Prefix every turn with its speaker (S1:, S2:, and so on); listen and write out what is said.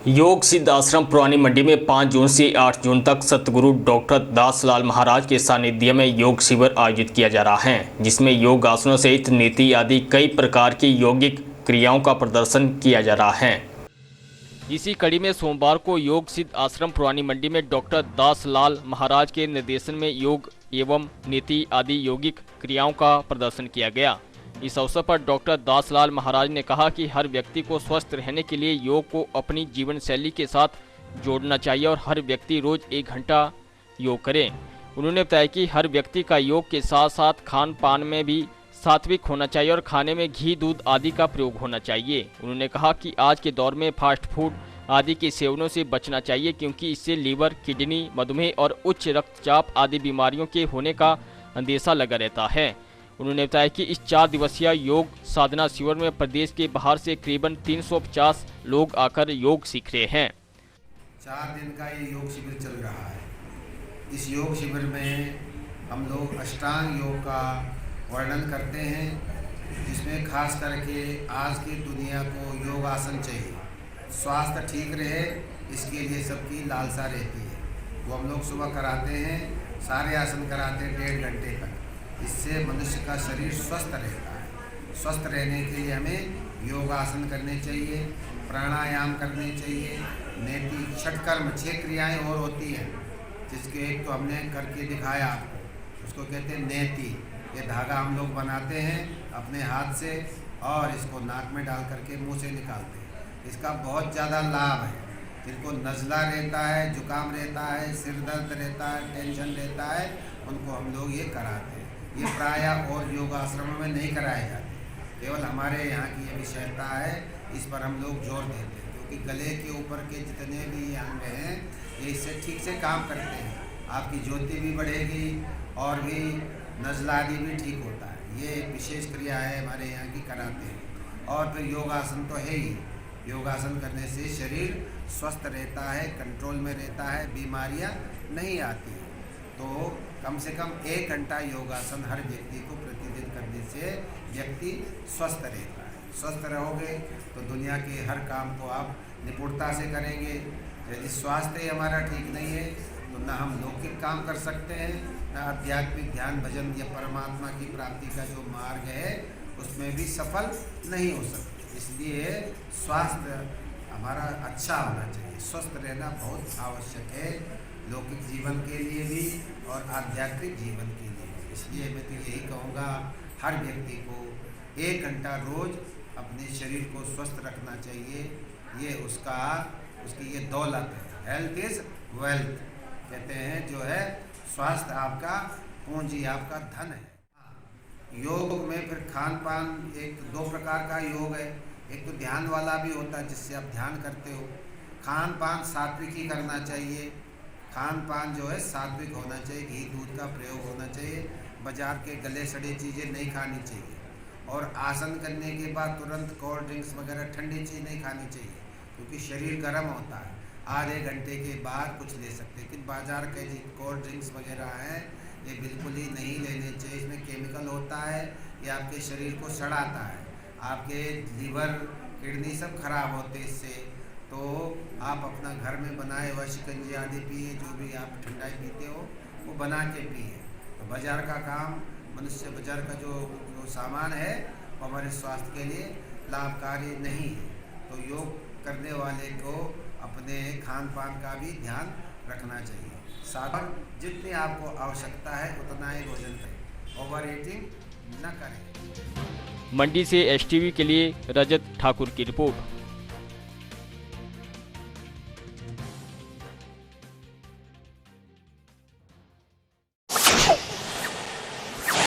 S1: योग सिद्ध आश्रम पुरानी मंडी में 5 जून से 8 जून तक सतगुरु डॉक्टर दासलाल महाराज के सानिध्य में योग शिविर आयोजित किया जा रहा है, जिसमें योग आसनों सहित नीति आदि कई प्रकार की यौगिक क्रियाओं का प्रदर्शन किया जा रहा है। इसी कड़ी में सोमवार को योग सिद्ध आश्रम पुरानी मंडी में डॉक्टर दासलाल महाराज के निर्देशन में योग एवं नीति आदि यौगिक क्रियाओं का प्रदर्शन किया गया। इस अवसर पर डॉक्टर दासलाल महाराज ने कहा कि हर व्यक्ति को स्वस्थ रहने के लिए योग को अपनी जीवन शैली के साथ जोड़ना चाहिए और हर व्यक्ति रोज 1 घंटा योग करे। उन्होंने बताया कि हर व्यक्ति का योग के साथ साथ खान पान में भी सात्विक होना चाहिए और खाने में घी दूध आदि का प्रयोग होना चाहिए। उन्होंने कहा कि आज के दौर में फास्ट फूड आदि के सेवनों से बचना चाहिए, क्योंकि इससे लीवर, किडनी, मधुमेह और उच्च रक्तचाप आदि बीमारियों के होने का अंदेशा लगा रहता है। उन्होंने बताया कि इस 4 दिवसीय योग साधना शिविर में प्रदेश के बाहर से करीबन 350 लोग आकर योग सीख रहे हैं।
S2: 4 दिन का ये योग शिविर चल रहा है। इस योग शिविर में हम लोग अष्टांग योग का वर्णन करते हैं, जिसमें खास करके आज की दुनिया को योग आसन चाहिए। स्वास्थ्य ठीक रहे, इसके लिए सबकी लालसा रहती है। वो हम लोग सुबह कराते हैं, सारे आसन कराते हैं 1.5 घंटे तक। इससे मनुष्य का शरीर स्वस्थ रहता है। स्वस्थ रहने के लिए हमें योगासन करने चाहिए, प्राणायाम करने चाहिए। नेति षटकर्म 6 क्रियाएं और होती हैं, जिसके एक तो हमने करके दिखाया आपको, उसको कहते हैं नेति। ये धागा हम लोग बनाते हैं अपने हाथ से और इसको नाक में डाल करके मुंह से निकालते हैं। इसका बहुत ज़्यादा लाभ है। जिनको नज़ला रहता है, जुकाम रहता है, सिर दर्द रहता है, टेंशन रहता है, उनको हम लोग ये कराते हैं। ये प्रायः और योग आश्रमों में नहीं कराए जाते, केवल हमारे यहाँ की ये विशेषता है, इस पर हम लोग जोर देते हैं, क्योंकि गले के ऊपर के जितने भी अंग हैं ये इससे ठीक से काम करते हैं। आपकी ज्योति भी बढ़ेगी और भी नज़ला आदि भी ठीक होता है। ये एक विशेष क्रिया है हमारे यहाँ की, कराते हैं। और फिर योगासन तो है ही। योगासन करने से शरीर स्वस्थ रहता है, कंट्रोल में रहता है, बीमारियाँ नहीं आती हैं। तो कम से कम 1 घंटा योगासन हर व्यक्ति को प्रतिदिन करने से व्यक्ति स्वस्थ रहता है। स्वस्थ रहोगे तो दुनिया के हर काम को आप निपुणता से करेंगे। यदि स्वास्थ्य ही हमारा ठीक नहीं है तो ना हम लौकिक काम कर सकते हैं, ना आध्यात्मिक ध्यान भजन या परमात्मा की प्राप्ति का जो मार्ग है उसमें भी सफल नहीं हो सकते। इसलिए स्वास्थ्य हमारा अच्छा होना चाहिए। स्वस्थ रहना बहुत आवश्यक है, लौकिक जीवन के लिए भी और आध्यात्मिक जीवन के लिए भी। इसलिए मैं तो यही कहूँगा, हर व्यक्ति को 1 घंटा रोज अपने शरीर को स्वस्थ रखना चाहिए। ये उसकी ये दौलत है। हेल्थ इज़ वेल्थ कहते हैं, जो है स्वास्थ्य आपका पूंजी, आपका धन है। योग में फिर खान पान 2 प्रकार का योग है। एक तो ध्यान वाला भी होता है, जिससे आप ध्यान करते हो। खान पान सात्विक ही करना चाहिए। खान पान जो है सात्विक होना चाहिए, घी दूध का प्रयोग होना चाहिए। बाजार के गले सड़े चीज़ें नहीं खानी चाहिए। और आसन करने के बाद तुरंत कोल्ड ड्रिंक्स वगैरह ठंडी चीज़ नहीं खानी चाहिए, क्योंकि शरीर गर्म होता है। आधे घंटे के बाद कुछ ले सकते हैं। लेकिन बाजार के जो कोल्ड ड्रिंक्स वगैरह हैं, ये बिल्कुल ही नहीं लेने चाहिए। इसमें केमिकल होता है, ये आपके शरीर को सड़ाता है। आपके लीवर, किडनी सब खराब होते हैं इससे। तो आप अपना घर में बनाए हुआ शिकंजी आदि पिए, जो भी आप ठंडाई पीते हो वो बना के पिए। तो बाज़ार का काम, बाज़ार का जो सामान है वो हमारे स्वास्थ्य के लिए लाभकारी नहीं है। तो योग करने वाले को अपने खान पान का भी ध्यान रखना चाहिए। साथ जितनी आपको आवश्यकता है उतना ही भोजन करें, ओवर ईटिंग न करें।
S1: मंडी से एसटीवी के लिए रजत ठाकुर की रिपोर्ट।